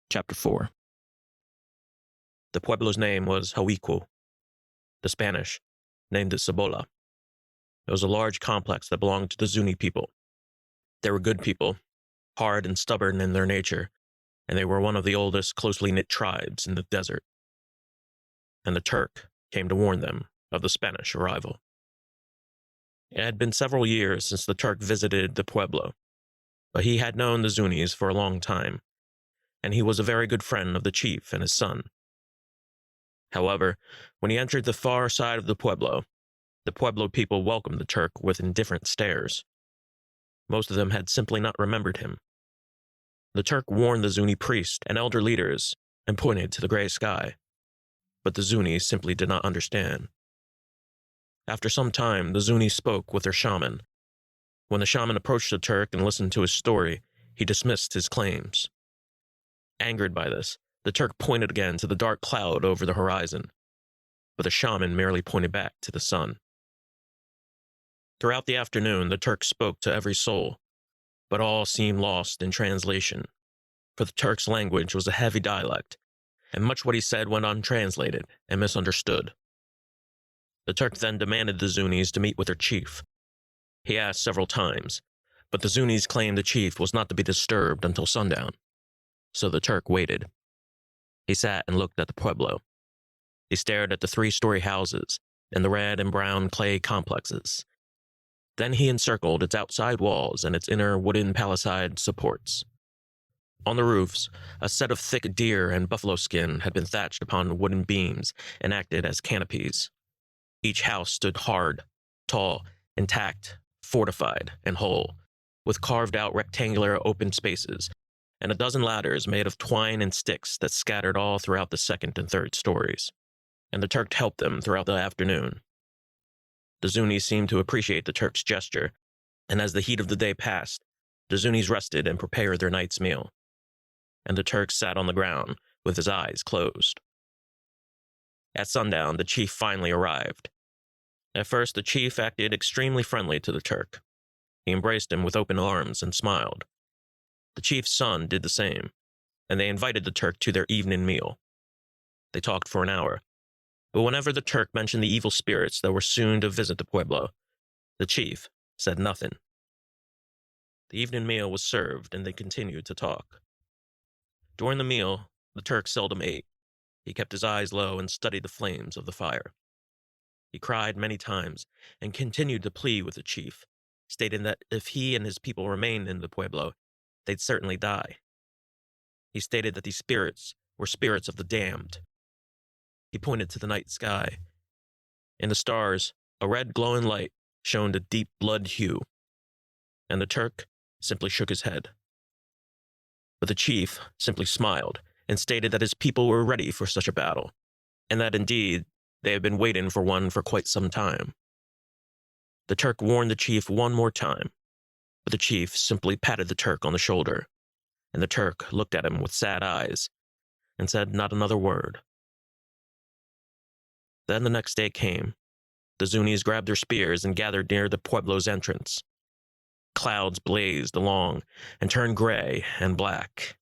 Chapter 4. The pueblo's name was Huicu. The Spanish named it Cibola. It was a large complex that belonged to the Zuni people. They were good people, hard and stubborn in their nature, and they were one of the oldest closely knit tribes in the desert. And the Turk came to warn them of the Spanish arrival. It had been several years since the Turk visited the pueblo, but he had known the Zunis for a long time, and he was a very good friend of the chief and his son. However, when he entered the far side of the pueblo people welcomed the Turk with indifferent stares. Most of them had simply not remembered him. The Turk warned the Zuni priest and elder leaders and pointed to the gray sky, but the Zuni simply did not understand. After some time, the Zuni spoke with their shaman. When the shaman approached the Turk and listened to his story, he dismissed his claims. Angered by this, the Turk pointed again to the dark cloud over the horizon, but the shaman merely pointed back to the sun. Throughout the afternoon, the Turk spoke to every soul, but all seemed lost in translation, for the Turk's language was a heavy dialect, and much what he said went untranslated and misunderstood. The Turk then demanded the Zunis to meet with their chief. He asked several times, but the Zunis claimed the chief was not to be disturbed until sundown, so the Turk waited. He sat and looked at the pueblo. He stared at the 3-story houses and the red and brown clay complexes. Then he encircled its outside walls and its inner wooden palisade supports. On the roofs, a set of thick deer and buffalo skin had been thatched upon wooden beams and acted as canopies. Each house stood hard, tall, intact, fortified, and whole, with carved-out rectangular open spaces, and a dozen ladders made of twine and sticks that scattered all throughout the 2nd and 3rd stories. And the Turk helped them throughout the afternoon. The Zunis seemed to appreciate the Turk's gesture, and as the heat of the day passed, the Zunis rested and prepared their night's meal. And the Turk sat on the ground with his eyes closed. At sundown, the chief finally arrived. At first, the chief acted extremely friendly to the Turk. He embraced him with open arms and smiled. The chief's son did the same, and they invited the Turk to their evening meal. They talked for an hour, but whenever the Turk mentioned the evil spirits that were soon to visit the pueblo, the chief said nothing. The evening meal was served, and they continued to talk. During the meal, the Turk seldom ate. He kept his eyes low and studied the flames of the fire. He cried many times and continued to plead with the chief, stating that if he and his people remained in the pueblo, they'd certainly die. He stated that these spirits were spirits of the damned. He pointed to the night sky. In the stars, a red glowing light shone a deep blood hue, and the Turk simply shook his head. But the chief simply smiled and stated that his people were ready for such a battle, and that indeed they had been waiting for one for quite some time. The Turk warned the chief one more time, but the chief simply patted the Turk on the shoulder, and the Turk looked at him with sad eyes and said not another word. Then the next day came. The Zunis grabbed their spears and gathered near the pueblo's entrance. Clouds blazed along and turned gray and black.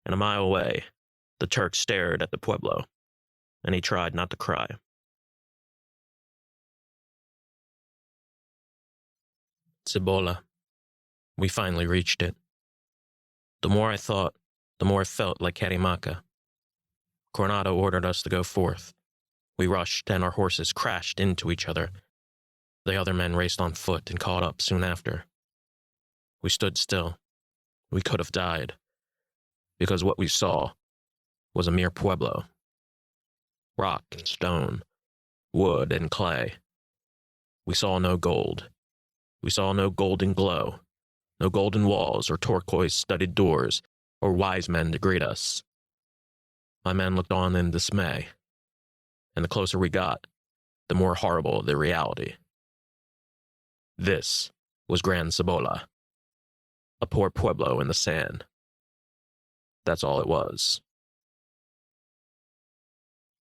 And a mile away, the Turk stared at the pueblo, and he tried not to cry. Cibola. We finally reached it. The more I thought, the more it felt like Carimaca. Coronado ordered us to go forth. We rushed, and our horses crashed into each other. The other men raced on foot and caught up soon after. We stood still. We could have died, because what we saw was a mere pueblo. Rock and stone, wood and clay. We saw no gold. We saw no golden glow, no golden walls or turquoise-studded doors or wise men to greet us. My men looked on in dismay, and the closer we got, the more horrible the reality. This was Gran Cibola, a poor pueblo in the sand. That's all it was.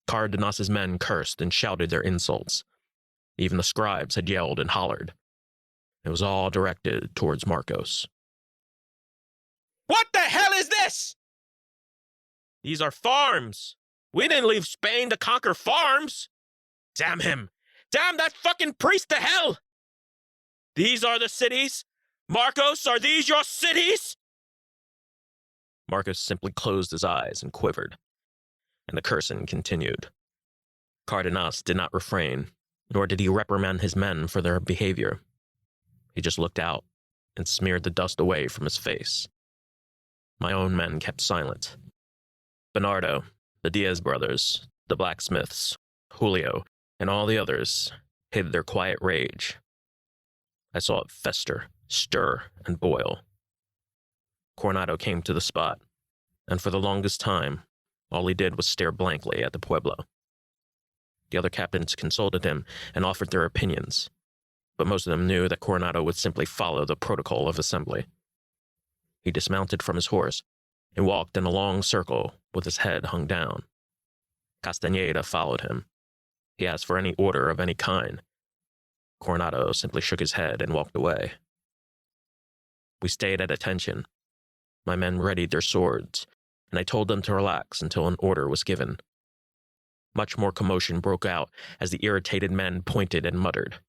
Cardenas's men cursed and shouted their insults. Even the scribes had yelled and hollered. It was all directed towards Marcos. What the hell is this? These are farms. We didn't leave Spain to conquer farms. Damn him. Damn that fucking priest to hell. These are the cities? Marcos, are these your cities? Marcos simply closed his eyes and quivered, and the cursing continued. Cardenas did not refrain, nor did he reprimand his men for their behavior. He just looked out and smeared the dust away from his face. My own men kept silent. Bernardo, the Diaz brothers, the blacksmiths, Julio, and all the others hid their quiet rage. I saw it fester, stir, and boil. Coronado came to the spot, and for the longest time, all he did was stare blankly at the pueblo. The other captains consulted him and offered their opinions, but most of them knew that Coronado would simply follow the protocol of assembly. He dismounted from his horse and walked in a long circle with his head hung down. Castañeda followed him. He asked for any order of any kind. Coronado simply shook his head and walked away. We stayed at attention. My men readied their swords, and I told them to relax until an order was given. Much more commotion broke out as the irritated men pointed and muttered.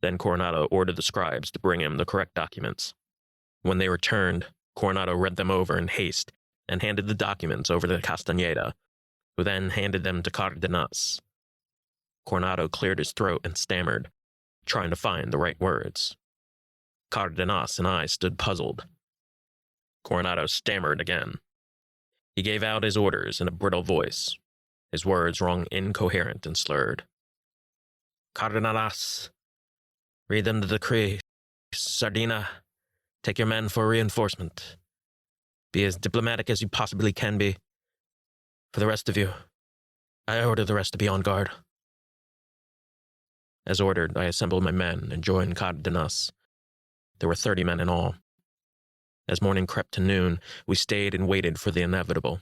Then Coronado ordered the scribes to bring him the correct documents. When they returned, Coronado read them over in haste and handed the documents over to Castañeda, who then handed them to Cardenas. Coronado cleared his throat and stammered, trying to find the right words. Cardenas and I stood puzzled. Coronado stammered again. He gave out his orders in a brittle voice. His words rung incoherent and slurred. Cardenas, read them the decree. Sardina, take your men for reinforcement. Be as diplomatic as you possibly can be. For the rest of you, I order the rest to be on guard. As ordered, I assembled my men and joined Cardenas. There were 30 men in all. As morning crept to noon, we stayed and waited for the inevitable.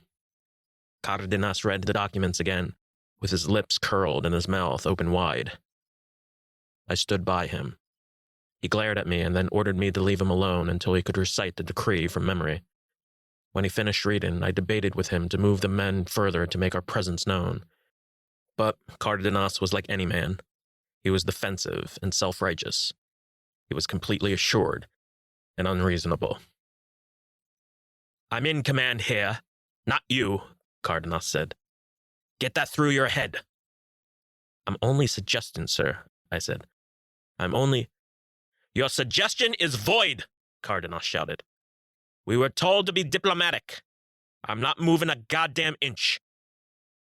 Cardenas read the documents again, with his lips curled and his mouth open wide. I stood by him. He glared at me and then ordered me to leave him alone until he could recite the decree from memory. When he finished reading, I debated with him to move the men further to make our presence known. But Cardenas was like any man. He was defensive and self-righteous. He was completely assured and unreasonable. I'm in command here, not you, Cardenas said. Get that through your head. I'm only suggesting, sir, I said. Your suggestion is void, Cardenas shouted. We were told to be diplomatic. I'm not moving a goddamn inch.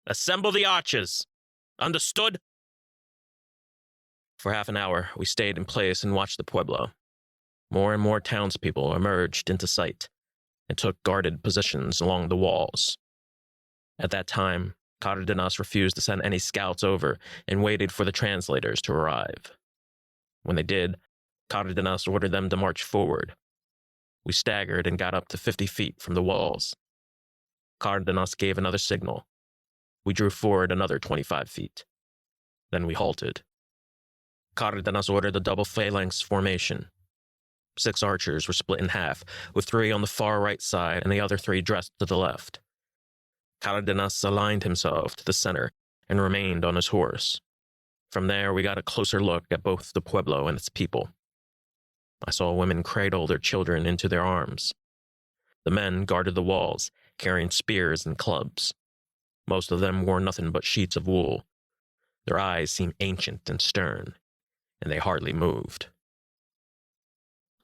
Assemble the archers. Understood? For half an hour, we stayed in place and watched the pueblo. More and more townspeople emerged into sight and took guarded positions along the walls. At that time, Cardenas refused to send any scouts over and waited for the translators to arrive. When they did, Cardenas ordered them to march forward. We staggered and got up to 50 feet from the walls. Cardenas gave another signal. We drew forward another 25 feet. Then we halted. Cardenas ordered a double phalanx formation. 6 archers were split in half, with 3 on the far right side and the other 3 dressed to the left. Cardenas aligned himself to the center and remained on his horse. From there, we got a closer look at both the pueblo and its people. I saw women cradle their children into their arms. The men guarded the walls, carrying spears and clubs. Most of them wore nothing but sheets of wool. Their eyes seemed ancient and stern, and they hardly moved.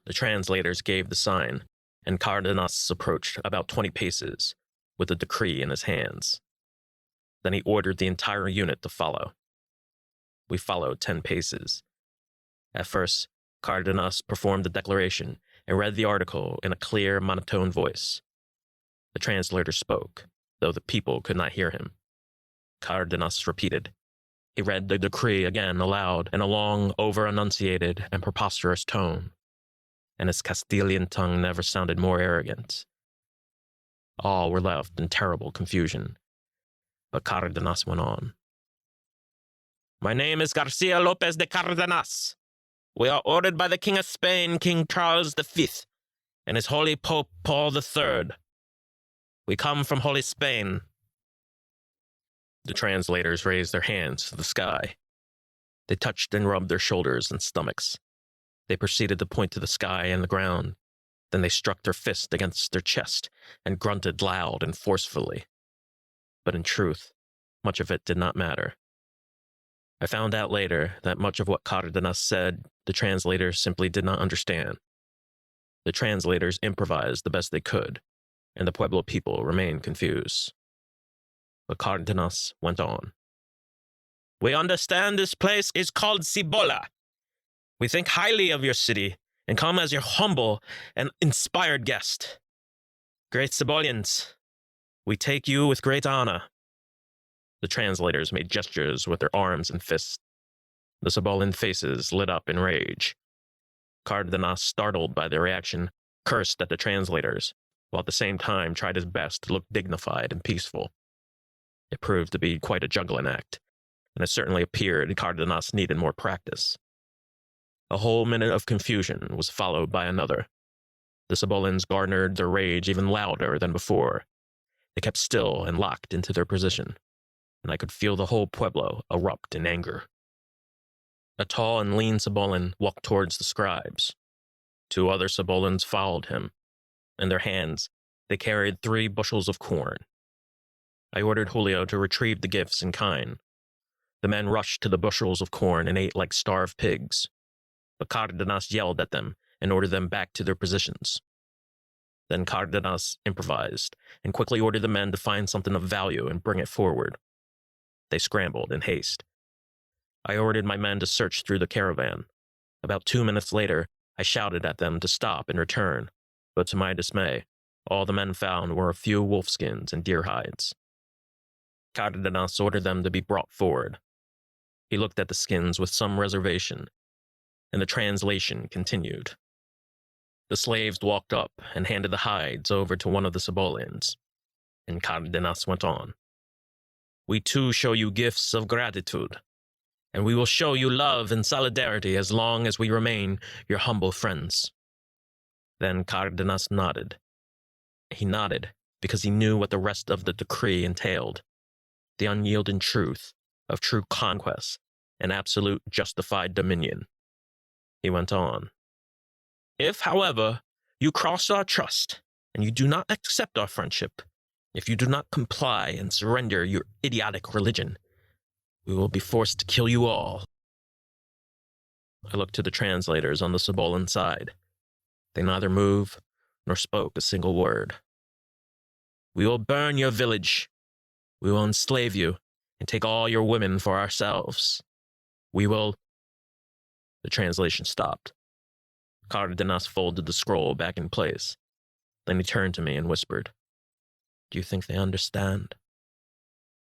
The translators gave the sign, and Cardenas approached about 20 paces, with the decree in his hands. Then he ordered the entire unit to follow. We followed 10 paces. At first, Cardenas performed the declaration and read the article in a clear, monotone voice. The translator spoke, though the people could not hear him. Cardenas repeated. He read the decree again aloud in a long, over-enunciated and preposterous tone, and his Castilian tongue never sounded more arrogant. All were left in terrible confusion, but Cardenas went on. My name is Garcia Lopez de Cardenas. We are ordered by the King of Spain, King Charles V, and His Holy Pope Paul III. We come from Holy Spain. The translators raised their hands to the sky. They touched and rubbed their shoulders and stomachs. They proceeded to point to the sky and the ground. Then they struck their fist against their chest and grunted loud and forcefully. But in truth, much of it did not matter. I found out later that much of what Cardenas said, the translators simply did not understand. The translators improvised the best they could, and the Pueblo people remained confused. But Cardenas went on. We understand this place is called Cibola. We think highly of your city and come as your humble and inspired guest. Great Cibolians, we take you with great honor. The translators made gestures with their arms and fists. The Cibolan faces lit up in rage. Cardenas, startled by their reaction, cursed at the translators, while at the same time tried his best to look dignified and peaceful. It proved to be quite a juggling act, and it certainly appeared Cardenas needed more practice. A whole minute of confusion was followed by another. The Cibolans garnered their rage even louder than before. They kept still and locked into their position, and I could feel the whole pueblo erupt in anger. A tall and lean Cibolan walked towards the scribes. 2 other Cibolans followed him. In their hands, they carried 3 bushels of corn. I ordered Julio to retrieve the gifts in kind. The men rushed to the bushels of corn and ate like starved pigs. But Cardenas yelled at them and ordered them back to their positions. Then Cardenas improvised and quickly ordered the men to find something of value and bring it forward. They scrambled in haste. I ordered my men to search through the caravan. About 2 minutes later, I shouted at them to stop and return, but to my dismay, all the men found were a few wolfskins and deer hides. Cardenas ordered them to be brought forward. He looked at the skins with some reservation, and the translation continued. The slaves walked up and handed the hides over to one of the Cibolans, and Cardenas went on. We too show you gifts of gratitude, and we will show you love and solidarity as long as we remain your humble friends. Then Cardenas nodded. He nodded because he knew what the rest of the decree entailed, the unyielding truth of true conquest and absolute justified dominion. He went on. If, however, you cross our trust and you do not accept our friendship, if you do not comply and surrender your idiotic religion, we will be forced to kill you all. I looked to the translators on the Cibolan side. They neither moved nor spoke a single word. We will burn your village. We will enslave you and take all your women for ourselves. We will... The translation stopped. Cardenas folded the scroll back in place. Then he turned to me and whispered, Do you think they understand?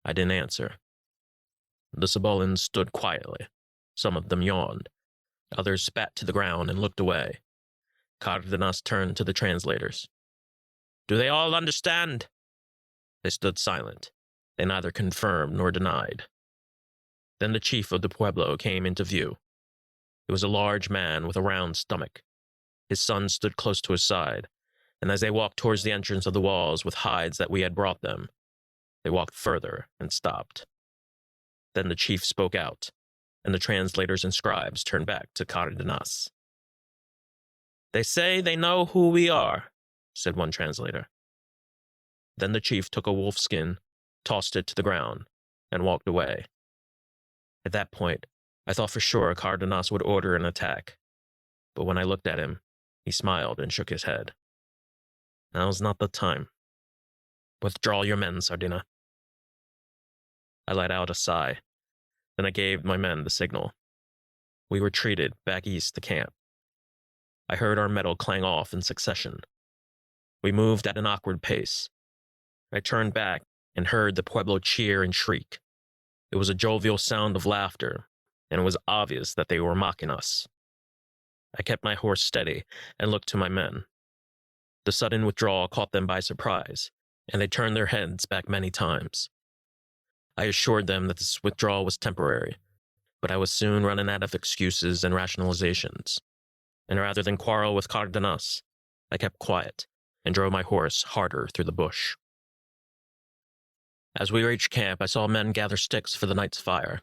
I didn't answer. The Cibolans stood quietly. Some of them yawned. Others spat to the ground and looked away. Cardenas turned to the translators. Do they all understand? They stood silent. They neither confirmed nor denied. Then the chief of the pueblo came into view. He was a large man with a round stomach. His son stood close to his side, and as they walked towards the entrance of the walls with hides that we had brought them, they walked further and stopped. Then the chief spoke out, and the translators and scribes turned back to Cardenas. They say they know who we are, said one translator. Then the chief took a wolf skin, tossed it to the ground, and walked away. At that point, I thought for sure Cardenas would order an attack. But when I looked at him, he smiled and shook his head. Now's not the time. Withdraw your men, Sardina. I let out a sigh. Then I gave my men the signal. We retreated back east to camp. I heard our metal clang off in succession. We moved at an awkward pace. I turned back and heard the pueblo cheer and shriek. It was a jovial sound of laughter, and it was obvious that they were mocking us. I kept my horse steady and looked to my men. The sudden withdrawal caught them by surprise, and they turned their heads back many times. I assured them that this withdrawal was temporary, but I was soon running out of excuses and rationalizations. And rather than quarrel with Cardenas, I kept quiet and drove my horse harder through the bush. As we reached camp, I saw men gather sticks for the night's fire.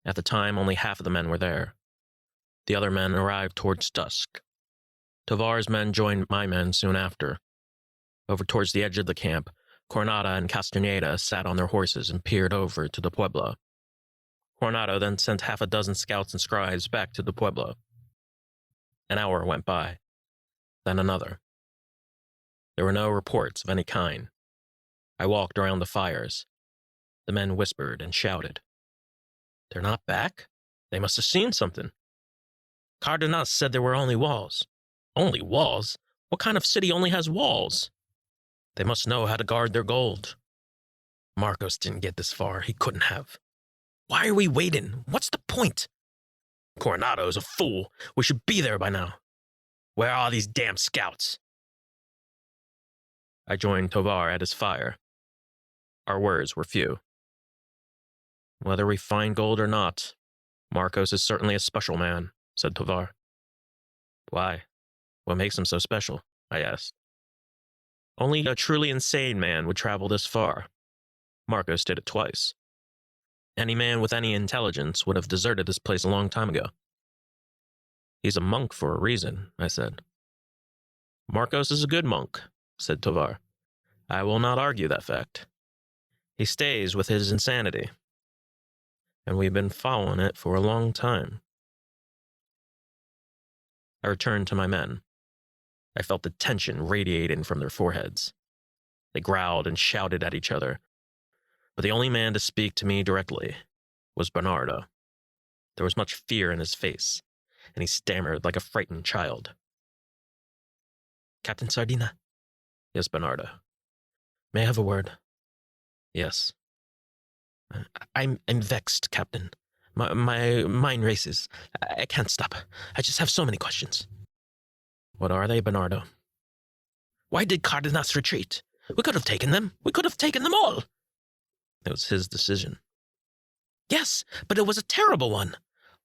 At the time, only half of the men were there. The other men arrived towards dusk. Tovar's men joined my men soon after. Over towards the edge of the camp, Coronado and Castaneda sat on their horses and peered over to the pueblo. Coronado then sent half a dozen scouts and scribes back to the pueblo. An hour went by, then another. There were no reports of any kind. I walked around the fires. The men whispered and shouted. "They're not back? They must have seen something." "Cardenas said there were only walls." "Only walls? What kind of city only has walls?" "They must know how to guard their gold." "Marcos didn't get this far. He couldn't have." "Why are we waiting? What's the point?" "Coronado's a fool. We should be there by now." "Where are these damn scouts?" I joined Tovar at his fire. Our words were few. "Whether we find gold or not, Marcos is certainly a special man," said Tovar. "Why? What makes him so special?" I asked. "Only a truly insane man would travel this far. Marcos did it twice. Any man with any intelligence would have deserted this place a long time ago." "He's a monk for a reason," I said. "Marcos is a good monk," said Tovar. "I will not argue that fact. He stays with his insanity, and we've been following it for a long time." I returned to my men. I felt the tension radiating from their foreheads. They growled and shouted at each other, but the only man to speak to me directly was Bernardo. There was much fear in his face, and he stammered like a frightened child. "Captain Sardina?" "Yes, Bernardo." "May I have a word?" "Yes." I'm vexed, Captain. My mind races. I can't stop. I just have so many questions." "What are they, Bernardo?" "Why did Cardenas retreat? We could have taken them. We could have taken them all." "It was his decision." "Yes, but it was a terrible one.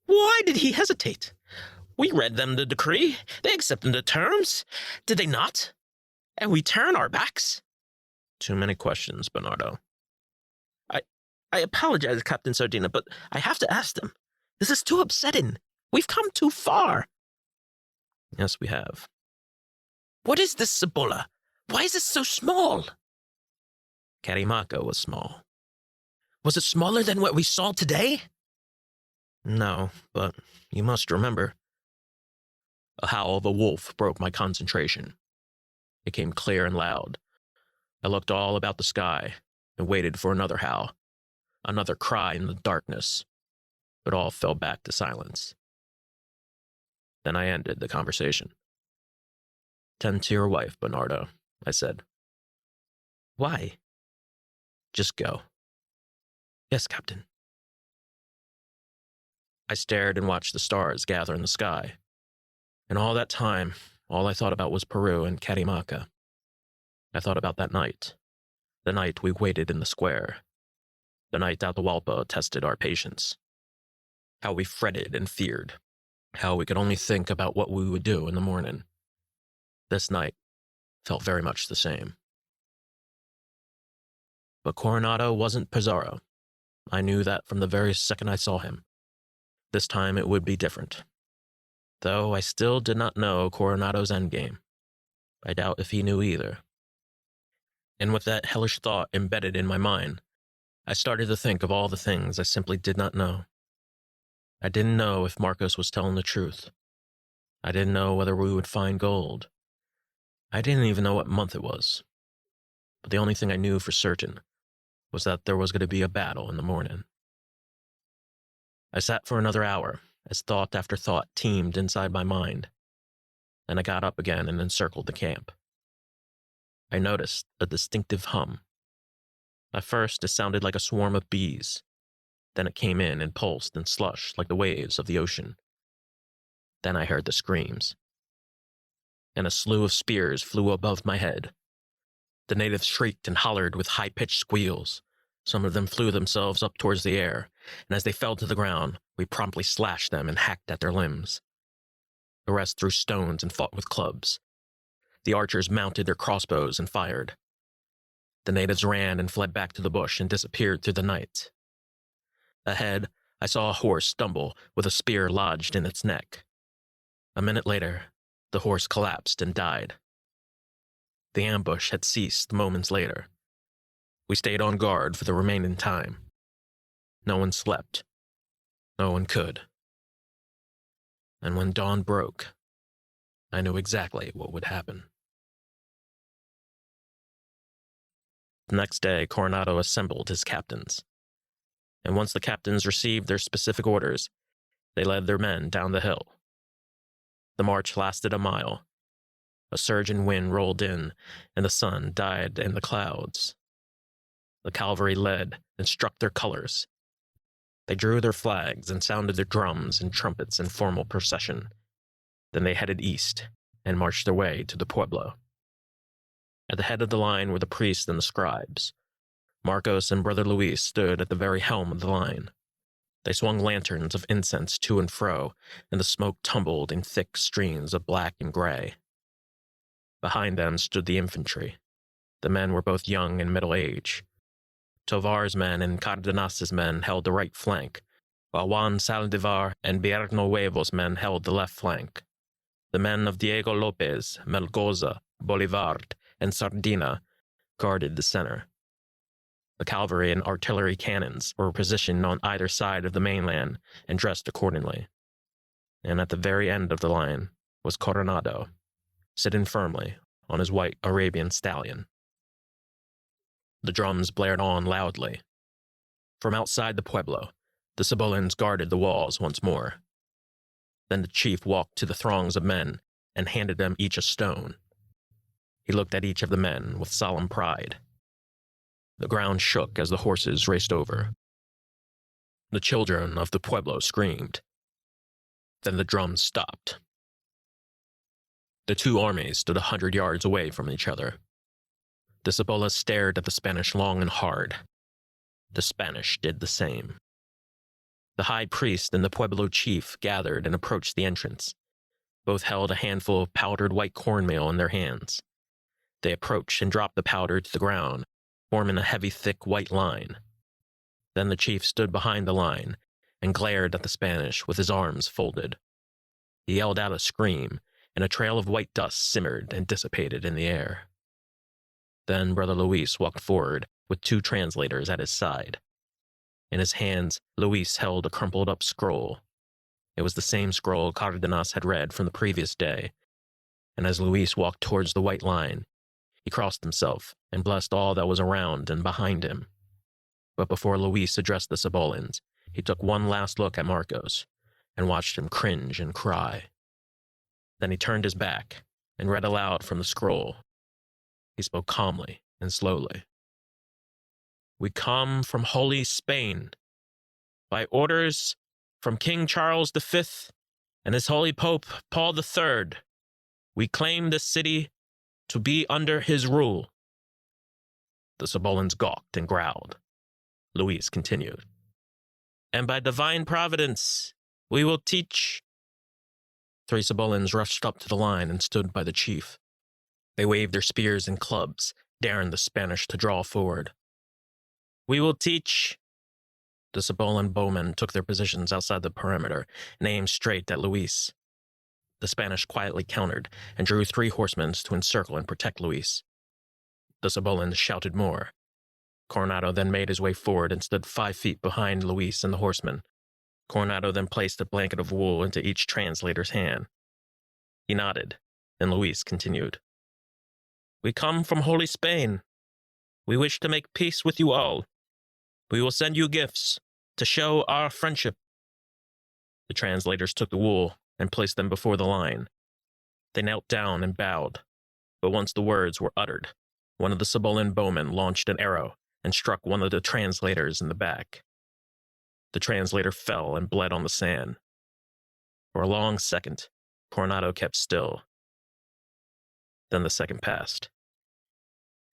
Why did he hesitate? We read them the decree. They accepted the terms. Did they not? And we turn our backs?" "Too many questions, Bernardo." I apologize, Captain Sardina, but I have to ask them. This is too upsetting. We've come too far." "Yes, we have." "What is this Cibola? Why is it so small?" "Carimaco was small." "Was it smaller than what we saw today?" "No, but you must remember." A howl of a wolf broke my concentration. It came clear and loud. I looked all about the sky and waited for another howl, another cry in the darkness, but all fell back to silence. Then I ended the conversation. "Tend to your wife, Bernardo," I said. "Why?" "Just go." "Yes, Captain." I stared and watched the stars gather in the sky. And all that time, all I thought about was Peru and Carimaca. I thought about that night, the night we waited in the square, the night Atahualpa tested our patience, how we fretted and feared, how we could only think about what we would do in the morning. This night felt very much the same. But Coronado wasn't Pizarro. I knew that from the very second I saw him. This time it would be different. Though I still did not know Coronado's endgame. I doubt if he knew either. And with that hellish thought embedded in my mind, I started to think of all the things I simply did not know. I didn't know if Marcos was telling the truth. I didn't know whether we would find gold. I didn't even know what month it was. But the only thing I knew for certain was that there was going to be a battle in the morning. I sat for another hour as thought after thought teemed inside my mind. Then I got up again and encircled the camp. I noticed a distinctive hum. At first, it sounded like a swarm of bees. Then it came in and pulsed and slushed like the waves of the ocean. Then I heard the screams. And a slew of spears flew above my head. The natives shrieked and hollered with high-pitched squeals. Some of them flew themselves up towards the air, and as they fell to the ground, we promptly slashed them and hacked at their limbs. The rest threw stones and fought with clubs. The archers mounted their crossbows and fired. The natives ran and fled back to the bush and disappeared through the night. Ahead, I saw a horse stumble with a spear lodged in its neck. A minute later, the horse collapsed and died. The ambush had ceased moments later. We stayed on guard for the remaining time. No one slept. No one could. And when dawn broke, I knew exactly what would happen. The next day, Coronado assembled his captains. And once the captains received their specific orders, they led their men down the hill. The march lasted a mile. A surging wind rolled in, and the sun died in the clouds. The cavalry led and struck their colors. They drew their flags and sounded their drums and trumpets in formal procession. Then they headed east and marched their way to the pueblo. At the head of the line were the priests and the scribes. Marcos and Brother Luis stood at the very helm of the line. They swung lanterns of incense to and fro, and the smoke tumbled in thick streams of black and gray. Behind them stood the infantry. The men were both young and middle age. Tovar's men and Cardenas's men held the right flank, while Juan Saldivar and Villanuevo's men held the left flank. The men of Diego Lopez, Melgoza, Bolivar, and Sardina guarded the center. The cavalry and artillery cannons were positioned on either side of the mainland and dressed accordingly. And at the very end of the line was Coronado, sitting firmly on his white Arabian stallion. The drums blared on loudly. From outside the pueblo, the Cibolans guarded the walls once more. Then the chief walked to the throngs of men and handed them each a stone. He looked at each of the men with solemn pride. The ground shook as the horses raced over. The children of the pueblo screamed. Then the drums stopped. The two armies stood 100 yards away from each other. The Cibolas stared at the Spanish long and hard. The Spanish did the same. The high priest and the pueblo chief gathered and approached the entrance. Both held a handful of powdered white cornmeal in their hands. They approached and dropped the powder to the ground, forming a heavy, thick white line. Then the chief stood behind the line and glared at the Spanish with his arms folded. He yelled out a scream, and a trail of white dust simmered and dissipated in the air. Then Brother Luis walked forward with two translators at his side. In his hands, Luis held a crumpled-up scroll. It was the same scroll Cardenas had read from the previous day, and as Luis walked towards the white line, he crossed himself and blessed all that was around and behind him. But before Luis addressed the Cibolans, he took one last look at Marcos and watched him cringe and cry. Then he turned his back and read aloud from the scroll. He spoke calmly and slowly. "We come from Holy Spain. By orders from King Charles V and His Holy Pope Paul III, we claim this city to be under his rule." The Cibolans gawked and growled. Luis continued. "And by divine providence, we will teach." 3 Cibolans rushed up to the line and stood by the chief. They waved their spears and clubs, daring the Spanish to draw forward. "We will teach." The Cibolan bowmen took their positions outside the perimeter and aimed straight at Luis. The Spanish quietly countered and drew 3 horsemen to encircle and protect Luis. The Cibolans shouted more. Coronado then made his way forward and stood 5 feet behind Luis and the horsemen. Coronado then placed a blanket of wool into each translator's hand. He nodded, and Luis continued. "We come from Holy Spain. We wish to make peace with you all. We will send you gifts to show our friendship." The translators took the wool and placed them before the line. They knelt down and bowed, but once the words were uttered, one of the Cibolan bowmen launched an arrow and struck one of the translators in the back. The translator fell and bled on the sand. For a long second, Coronado kept still. Then the second passed.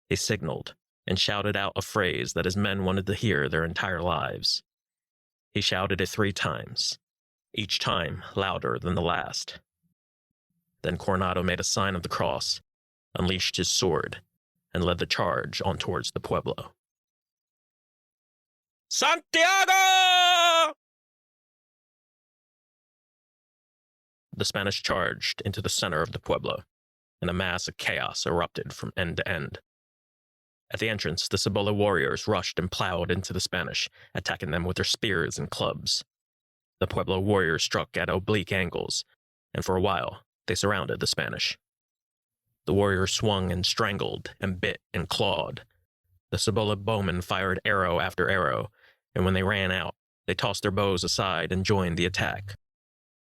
He signaled and shouted out a phrase that his men wanted to hear their entire lives. He shouted it 3 times, each time louder than the last. Then Coronado made a sign of the cross, unleashed his sword, and led the charge on towards the pueblo. Santiago! The Spanish charged into the center of the pueblo, and a mass of chaos erupted from end to end. At the entrance, the Cibola warriors rushed and plowed into the Spanish, attacking them with their spears and clubs. The Pueblo warriors struck at oblique angles, and for a while, they surrounded the Spanish. The warriors swung and strangled and bit and clawed. The Cibola bowmen fired arrow after arrow, and when they ran out, they tossed their bows aside and joined the attack.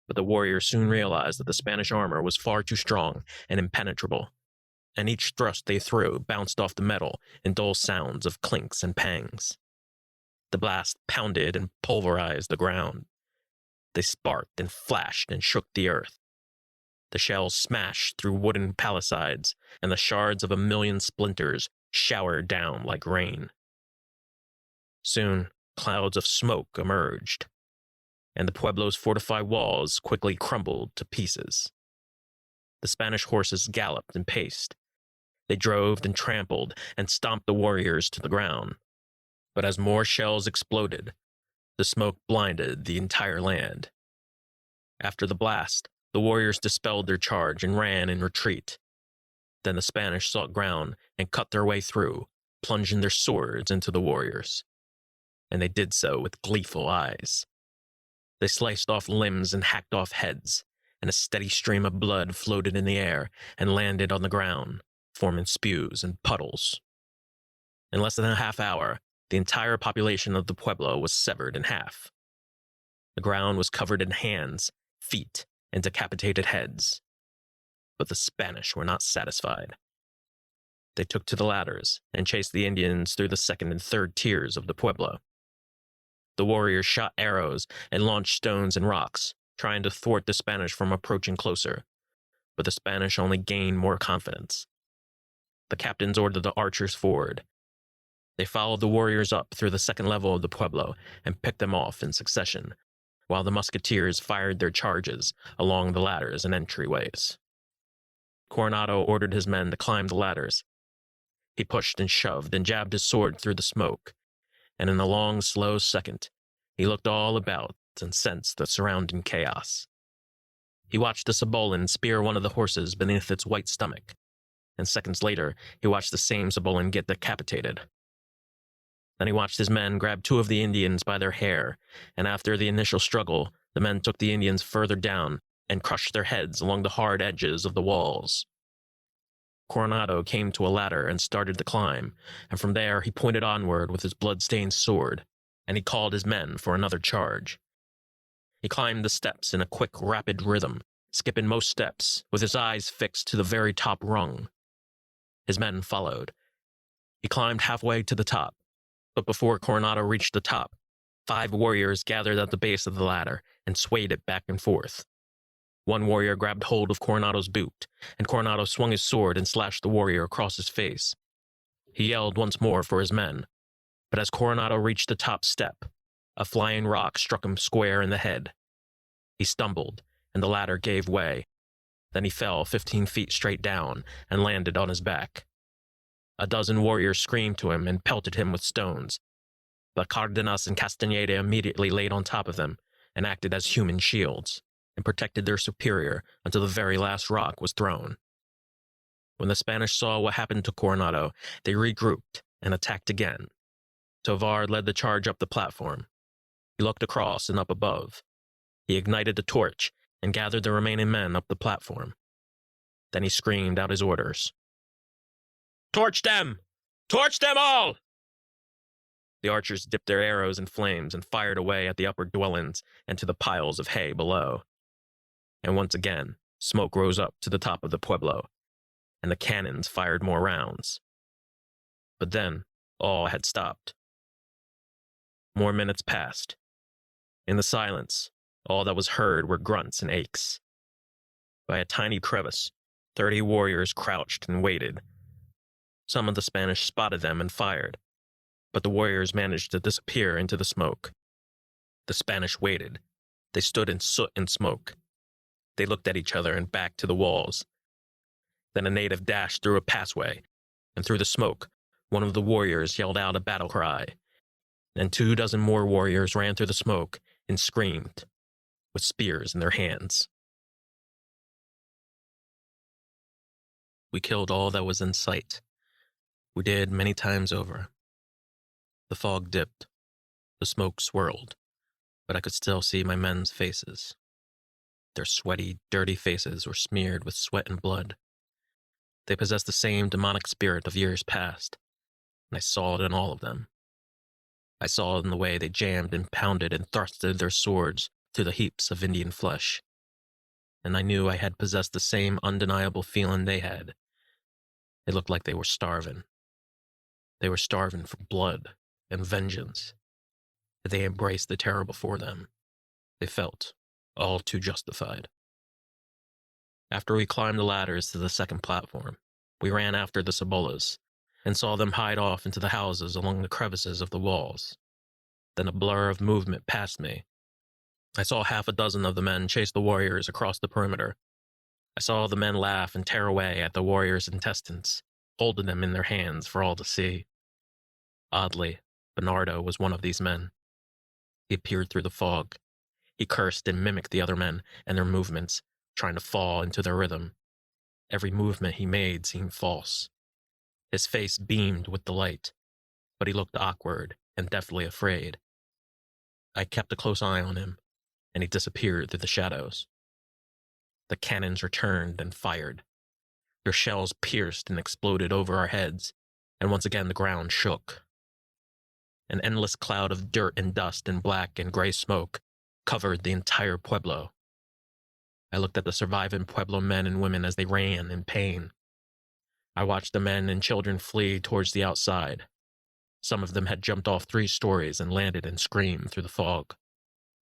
But the warriors soon realized that the Spanish armor was far too strong and impenetrable, and each thrust they threw bounced off the metal in dull sounds of clinks and pangs. The blast pounded and pulverized the ground. They sparked and flashed and shook the earth. The shells smashed through wooden palisades, and the shards of a million splinters showered down like rain. Soon, clouds of smoke emerged, and the pueblo's fortified walls quickly crumbled to pieces. The Spanish horses galloped and paced. They drove and trampled and stomped the warriors to the ground. But as more shells exploded, the smoke blinded the entire land. After the blast, the warriors dispelled their charge and ran in retreat. Then the Spanish sought ground and cut their way through, plunging their swords into the warriors. And they did so with gleeful eyes. They sliced off limbs and hacked off heads, and a steady stream of blood floated in the air and landed on the ground, forming spews and puddles. In less than a half hour, the entire population of the pueblo was severed in half. The ground was covered in hands, feet, and decapitated heads. But the Spanish were not satisfied. They took to the ladders and chased the Indians through the second and third tiers of the pueblo. The warriors shot arrows and launched stones and rocks, trying to thwart the Spanish from approaching closer. But the Spanish only gained more confidence. The captains ordered the archers forward. They followed the warriors up through the second level of the pueblo and picked them off in succession, while the musketeers fired their charges along the ladders and entryways. Coronado ordered his men to climb the ladders. He pushed and shoved and jabbed his sword through the smoke, and in a long, slow second, he looked all about and sensed the surrounding chaos. He watched the Cibolan spear one of the horses beneath its white stomach, and seconds later, he watched the same Cibolan get decapitated. Then he watched his men grab two of the Indians by their hair, and after the initial struggle, the men took the Indians further down and crushed their heads along the hard edges of the walls. Coronado came to a ladder and started to climb, and from there he pointed onward with his blood-stained sword, and he called his men for another charge. He climbed the steps in a quick, rapid rhythm, skipping most steps, with his eyes fixed to the very top rung. His men followed. He climbed halfway to the top, but before Coronado reached the top, 5 warriors gathered at the base of the ladder and swayed it back and forth. One warrior grabbed hold of Coronado's boot, and Coronado swung his sword and slashed the warrior across his face. He yelled once more for his men, but as Coronado reached the top step, a flying rock struck him square in the head. He stumbled, and the ladder gave way. Then he fell 15 feet straight down and landed on his back. A dozen warriors screamed to him and pelted him with stones, but Cardenas and Castañeda immediately laid on top of them and acted as human shields, and protected their superior until the very last rock was thrown. When the Spanish saw what happened to Coronado, they regrouped and attacked again. Tovar led the charge up the platform. He looked across and up above. He ignited the torch and gathered the remaining men up the platform. Then he screamed out his orders. "Torch them! Torch them all!" The archers dipped their arrows in flames and fired away at the upper dwellings and to the piles of hay below. And once again, smoke rose up to the top of the pueblo, and the cannons fired more rounds. But then, all had stopped. More minutes passed. In the silence, all that was heard were grunts and aches. By a tiny crevice, 30 warriors crouched and waited. Some of the Spanish spotted them and fired, but the warriors managed to disappear into the smoke. The Spanish waited. They stood in soot and smoke. They looked at each other and back to the walls. Then a native dashed through a passway, and through the smoke, one of the warriors yelled out a battle cry, and 24 more warriors ran through the smoke and screamed, with spears in their hands. We killed all that was in sight. We did many times over. The fog dipped, the smoke swirled, but I could still see my men's faces. Their sweaty, dirty faces were smeared with sweat and blood. They possessed the same demonic spirit of years past, and I saw it in all of them. I saw it in the way they jammed and pounded and thrusted their swords through the heaps of Indian flesh. And I knew I had possessed the same undeniable feeling they had. It looked like they were starving. They were starving for blood and vengeance. They embraced the terror before them. They felt all too justified. After we climbed the ladders to the second platform, we ran after the Cibolas and saw them hide off into the houses along the crevices of the walls. Then a blur of movement passed me. I saw 6 of the men chase the warriors across the perimeter. I saw the men laugh and tear away at the warriors' intestines, holding them in their hands for all to see. Oddly, Bernardo was one of these men. He appeared through the fog. He cursed and mimicked the other men and their movements, trying to fall into their rhythm. Every movement he made seemed false. His face beamed with delight, but he looked awkward and deathly afraid. I kept a close eye on him, and he disappeared through the shadows. The cannons returned and fired. Their shells pierced and exploded over our heads, and once again the ground shook. An endless cloud of dirt and dust and black and gray smoke covered the entire pueblo. I looked at the surviving pueblo men and women as they ran in pain. I watched the men and children flee towards the outside. Some of them had jumped off 3 stories and landed and screamed through the fog.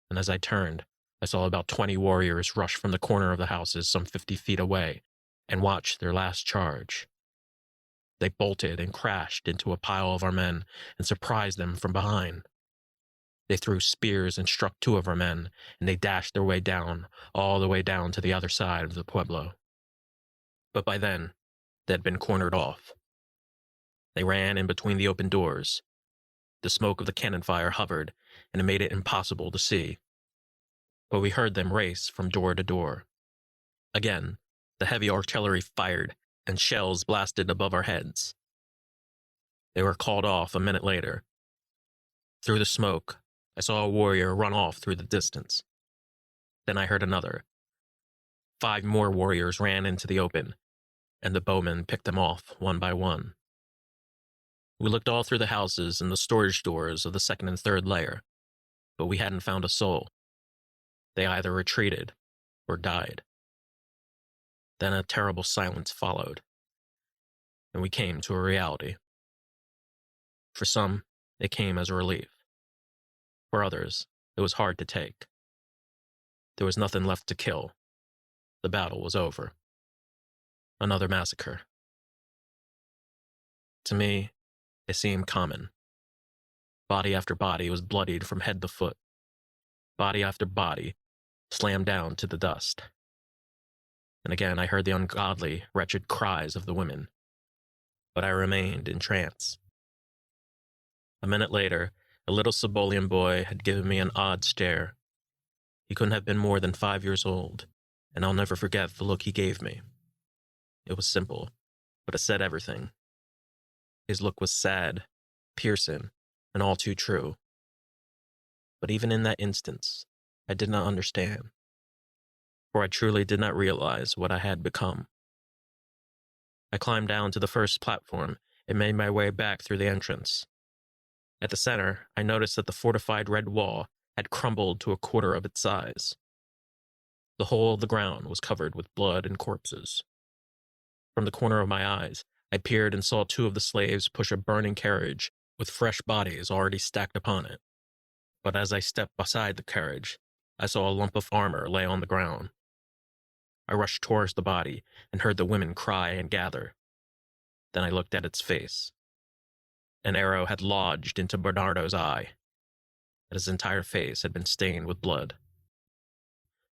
And as I turned, I saw about 20 warriors rush from the corner of the houses some 50 feet away and watch their last charge. They bolted and crashed into a pile of our men and surprised them from behind. They threw spears and struck 2 of our men, and they dashed their way down, all the way down to the other side of the pueblo. But by then, they had been cornered off. They ran in between the open doors. The smoke of the cannon fire hovered, and it made it impossible to see. But we heard them race from door to door. Again, the heavy artillery fired, and shells blasted above our heads. They were called off a minute later. Through the smoke, I saw a warrior run off through the distance. Then I heard another. 5 more warriors ran into the open, and the bowmen picked them off one by one. We looked all through the houses and the storage doors of the 2nd and 3rd layer, but we hadn't found a soul. They either retreated or died. Then a terrible silence followed, and we came to a reality. For some, it came as a relief. For others, it was hard to take. There was nothing left to kill. The battle was over. Another massacre. To me, it seemed common. Body after body was bloodied from head to foot. Body after body slammed down to the dust. And again I heard the ungodly, wretched cries of the women. But I remained in trance. A minute later, a little Cibolian boy had given me an odd stare. He couldn't have been more than 5 years old, and I'll never forget the look he gave me. It was simple, but it said everything. His look was sad, piercing, and all too true. But even in that instance, I did not understand, for I truly did not realize what I had become. I climbed down to the first platform and made my way back through the entrance. At the center, I noticed that the fortified red wall had crumbled to 1/4 of its size. The whole of the ground was covered with blood and corpses. From the corner of my eyes, I peered and saw 2 of the slaves push a burning carriage with fresh bodies already stacked upon it. But as I stepped beside the carriage, I saw a lump of armor lay on the ground. I rushed towards the body and heard the women cry and gather. Then I looked at its face. An arrow had lodged into Bernardo's eye, and his entire face had been stained with blood.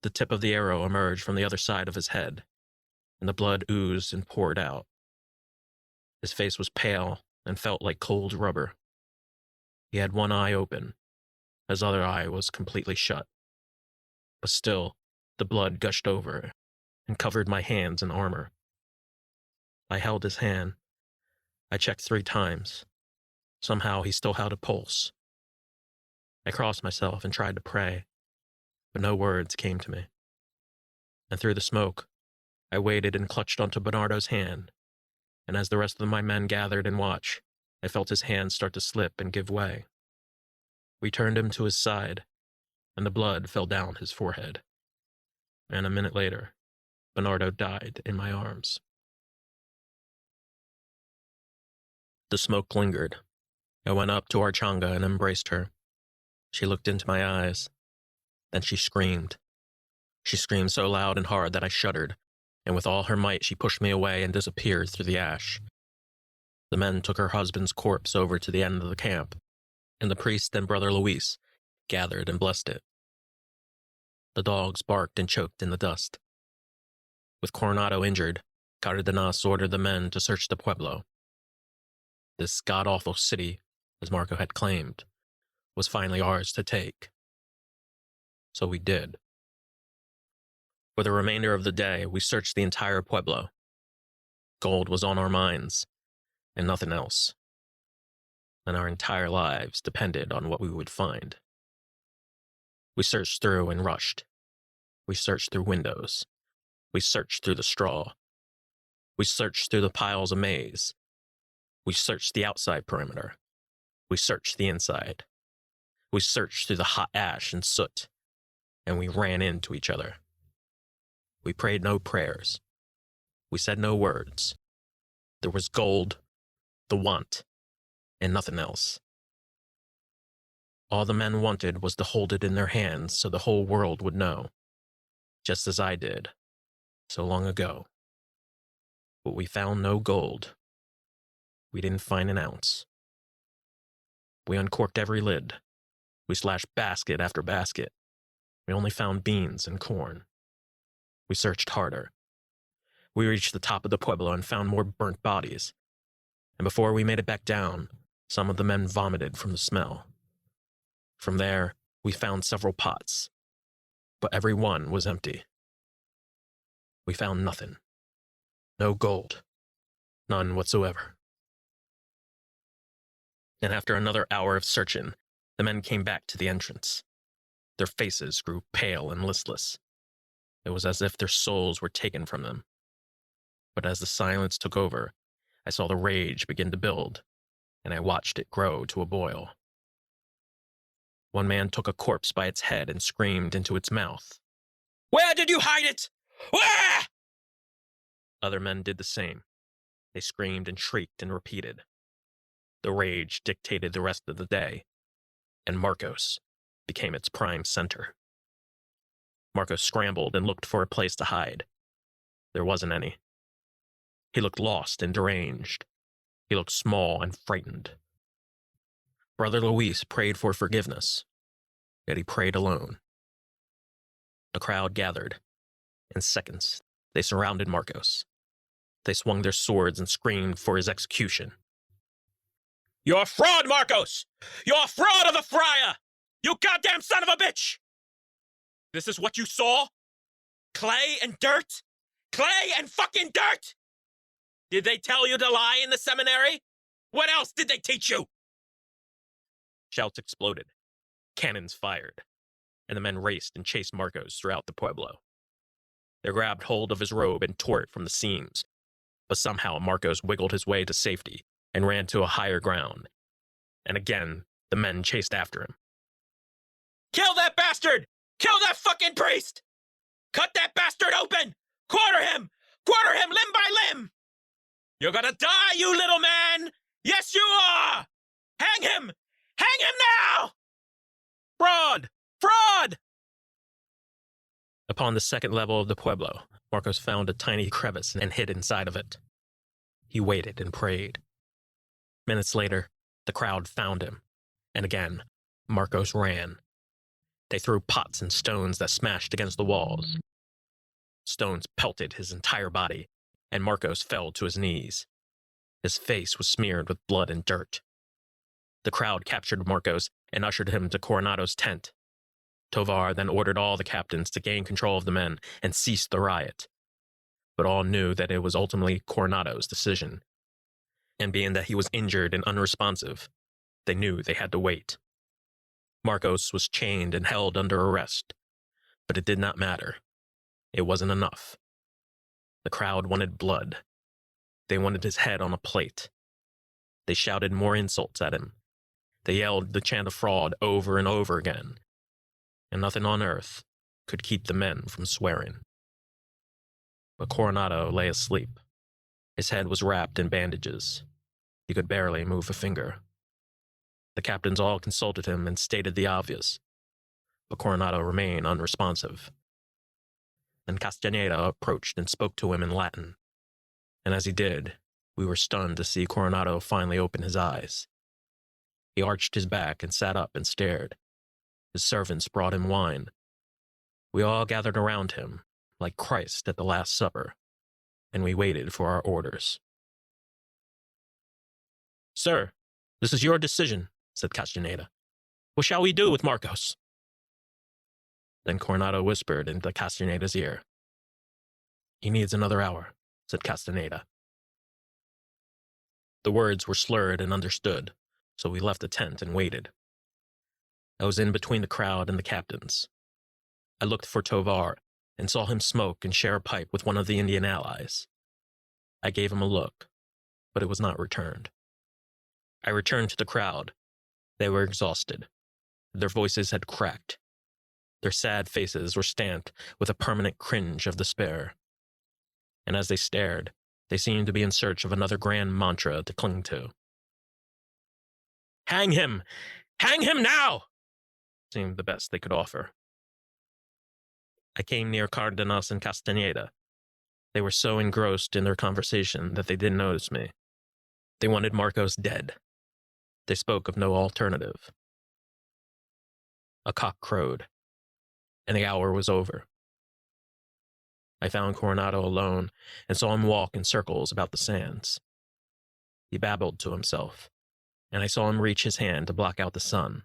The tip of the arrow emerged from the other side of his head, and the blood oozed and poured out. His face was pale and felt like cold rubber. He had one eye open. His other eye was completely shut. But still, the blood gushed over and covered my hands and armor. I held his hand. I checked 3 times. Somehow he still had a pulse. I crossed myself and tried to pray, but no words came to me. And through the smoke, I waited and clutched onto Bernardo's hand, and as the rest of my men gathered and watched, I felt his hand start to slip and give way. We turned him to his side, and the blood fell down his forehead. And a minute later, Bernardo died in my arms. The smoke lingered. I went up to our changa and embraced her. She looked into my eyes. Then she screamed. She screamed so loud and hard that I shuddered, and with all her might she pushed me away and disappeared through the ash. The men took her husband's corpse over to the end of the camp, and the priest and Brother Luis gathered and blessed it. The dogs barked and choked in the dust. With Coronado injured, Cardenas ordered the men to search the pueblo. This god-awful city, as Marco had claimed, was finally ours to take. So we did. For the remainder of the day, we searched the entire pueblo. Gold was on our minds, and nothing else. And our entire lives depended on what we would find. We searched through and rushed. We searched through windows. We searched through the straw. We searched through the piles of maize. We searched the outside perimeter. We searched the inside. We searched through the hot ash and soot, and we ran into each other. We prayed no prayers. We said no words. There was gold, the want, and nothing else. All the men wanted was to hold it in their hands so the whole world would know, just as I did, so long ago. But we found no gold. We didn't find an ounce. We uncorked every lid. We slashed basket after basket. We only found beans and corn. We searched harder. We reached the top of the pueblo and found more burnt bodies. And before we made it back down, some of the men vomited from the smell. From there, we found several pots, but every one was empty. We found nothing. No gold. None whatsoever. And after another hour of searching, the men came back to the entrance. Their faces grew pale and listless. It was as if their souls were taken from them. But as the silence took over, I saw the rage begin to build, and I watched it grow to a boil. One man took a corpse by its head and screamed into its mouth. "Where did you hide it? Where?" Other men did the same. They screamed and shrieked and repeated. The rage dictated the rest of the day, and Marcos became its prime center. Marcos scrambled and looked for a place to hide. There wasn't any. He looked lost and deranged. He looked small and frightened. Brother Luis prayed for forgiveness, yet he prayed alone. The crowd gathered. In seconds, they surrounded Marcos. They swung their swords and screamed for his execution. "You're a fraud, Marcos! You're a fraud of a friar! You goddamn son of a bitch! This is what you saw? Clay and dirt? Clay and fucking dirt! Did they tell you to lie in the seminary? What else did they teach you?" Shouts exploded. Cannons fired, and the men raced and chased Marcos throughout the pueblo. They grabbed hold of his robe and tore it from the seams, but somehow Marcos wiggled his way to safety and ran to a higher ground, and again the men chased after him. "Kill that bastard! Kill that fucking priest! Cut that bastard open! Quarter him! Quarter him limb by limb! You're gonna die, you little man! Yes, you are! Hang him! Hang him now! Fraud! Fraud!" Upon the second level of the pueblo, Marcos found a tiny crevice and hid inside of it. He waited and prayed. Minutes later, the crowd found him, and again, Marcos ran. They threw pots and stones that smashed against the walls. Stones pelted his entire body, and Marcos fell to his knees. His face was smeared with blood and dirt. The crowd captured Marcos and ushered him to Coronado's tent. Tovar then ordered all the captains to gain control of the men and cease the riot. But all knew that it was ultimately Coronado's decision. And being that he was injured and unresponsive, they knew they had to wait. Marcos was chained and held under arrest, but it did not matter. It wasn't enough. The crowd wanted blood. They wanted his head on a plate. They shouted more insults at him. They yelled the chant of fraud over and over again, and nothing on earth could keep the men from swearing. But Coronado lay asleep. His head was wrapped in bandages. He could barely move a finger. The captains all consulted him and stated the obvious, but Coronado remained unresponsive. Then Castaneda approached and spoke to him in Latin, and as he did, we were stunned to see Coronado finally open his eyes. He arched his back and sat up and stared. His servants brought him wine. We all gathered around him, like Christ at the Last Supper, and we waited for our orders. "Sir, this is your decision," said Castaneda. "What shall we do with Marcos?" Then Coronado whispered into Castaneda's ear. "He needs another hour," said Castaneda. The words were slurred and understood, so we left the tent and waited. I was in between the crowd and the captains. I looked for Tovar and saw him smoke and share a pipe with one of the Indian allies. I gave him a look, but it was not returned. I returned to the crowd. They were exhausted. Their voices had cracked. Their sad faces were stamped with a permanent cringe of despair. And as they stared, they seemed to be in search of another grand mantra to cling to. "Hang him! Hang him now!" seemed the best they could offer. I came near Cardenas and Castaneda. They were so engrossed in their conversation that they didn't notice me. They wanted Marcos dead. They spoke of no alternative. A cock crowed, and the hour was over. I found Coronado alone and saw him walk in circles about the sands. He babbled to himself, and I saw him reach his hand to block out the sun.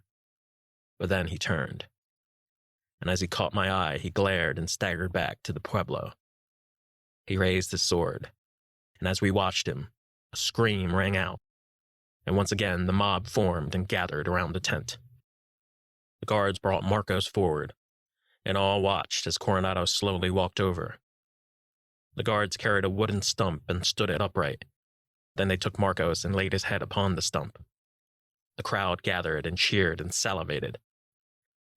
But then he turned, and as he caught my eye, he glared and staggered back to the pueblo. He raised his sword, and as we watched him, a scream rang out, and once again the mob formed and gathered around the tent. The guards brought Marcos forward, and all watched as Coronado slowly walked over. The guards carried a wooden stump and stood it upright. Then they took Marcos and laid his head upon the stump. The crowd gathered and cheered and salivated,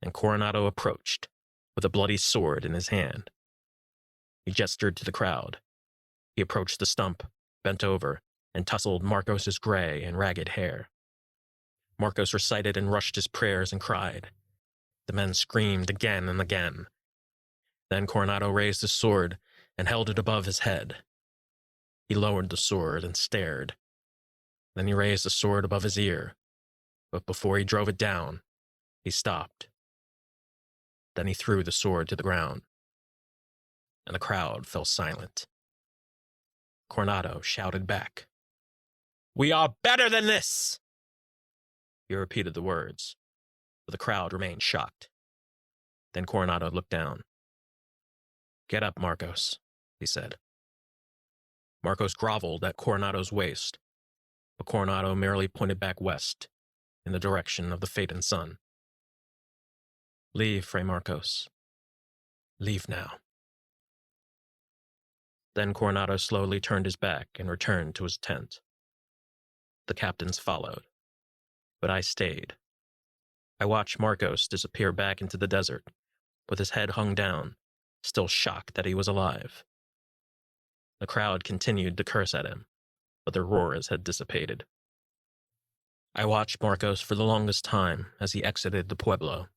and Coronado approached, with a bloody sword in his hand. He gestured to the crowd. He approached the stump, bent over, and tousled Marcos's gray and ragged hair. Marcos recited and rushed his prayers and cried. The men screamed again and again. Then Coronado raised his sword and held it above his head. He lowered the sword and stared. Then he raised the sword above his ear, but before he drove it down, he stopped. Then he threw the sword to the ground, and the crowd fell silent. Coronado shouted back, "We are better than this!" He repeated the words, but the crowd remained shocked. Then Coronado looked down. "Get up, Marcos," he said. Marcos groveled at Coronado's waist, but Coronado merely pointed back west, in the direction of the fading sun. "Leave, Fray Marcos. Leave now." Then Coronado slowly turned his back and returned to his tent. The captains followed, but I stayed. I watched Marcos disappear back into the desert, with his head hung down, still shocked that he was alive. The crowd continued to curse at him, but their roars had dissipated. I watched Marcos for the longest time as he exited the pueblo.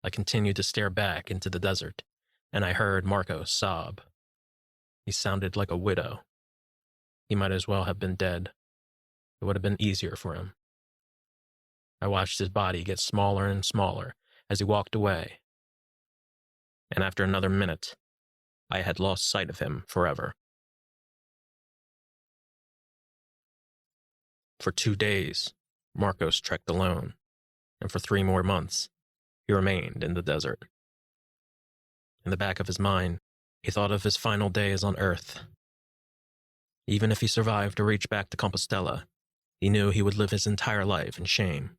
I continued to stare back into the desert, and I heard Marcos sob. He sounded like a widow. He might as well have been dead. It would have been easier for him. I watched his body get smaller and smaller as he walked away, and after another minute, I had lost sight of him forever. For 2 days, Marcos trekked alone, and for 3 more months, he remained in the desert. In the back of his mind, he thought of his final days on Earth. Even if he survived to reach back to Compostela, he knew he would live his entire life in shame.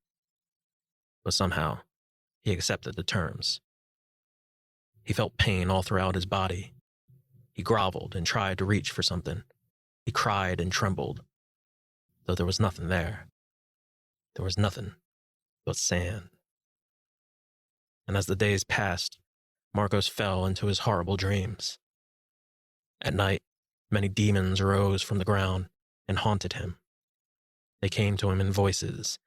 But somehow, he accepted the terms. He felt pain all throughout his body. He groveled and tried to reach for something. He cried and trembled, though there was nothing there. There was nothing but sand. And as the days passed, Marcos fell into his horrible dreams. At night, many demons arose from the ground and haunted him. They came to him in voices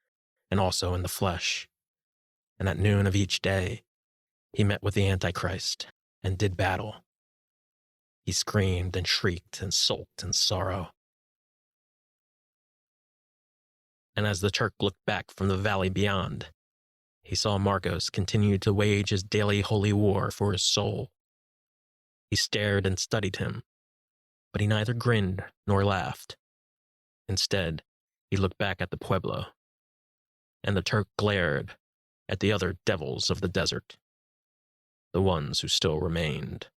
and also in the flesh. And at noon of each day, he met with the Antichrist and did battle. He screamed and shrieked and sulked in sorrow. And as the Turk looked back from the valley beyond, he saw Marcos continue to wage his daily holy war for his soul. He stared and studied him, but he neither grinned nor laughed. Instead, he looked back at the Pueblo, and the Turk glared at the other devils of the desert, the ones who still remained.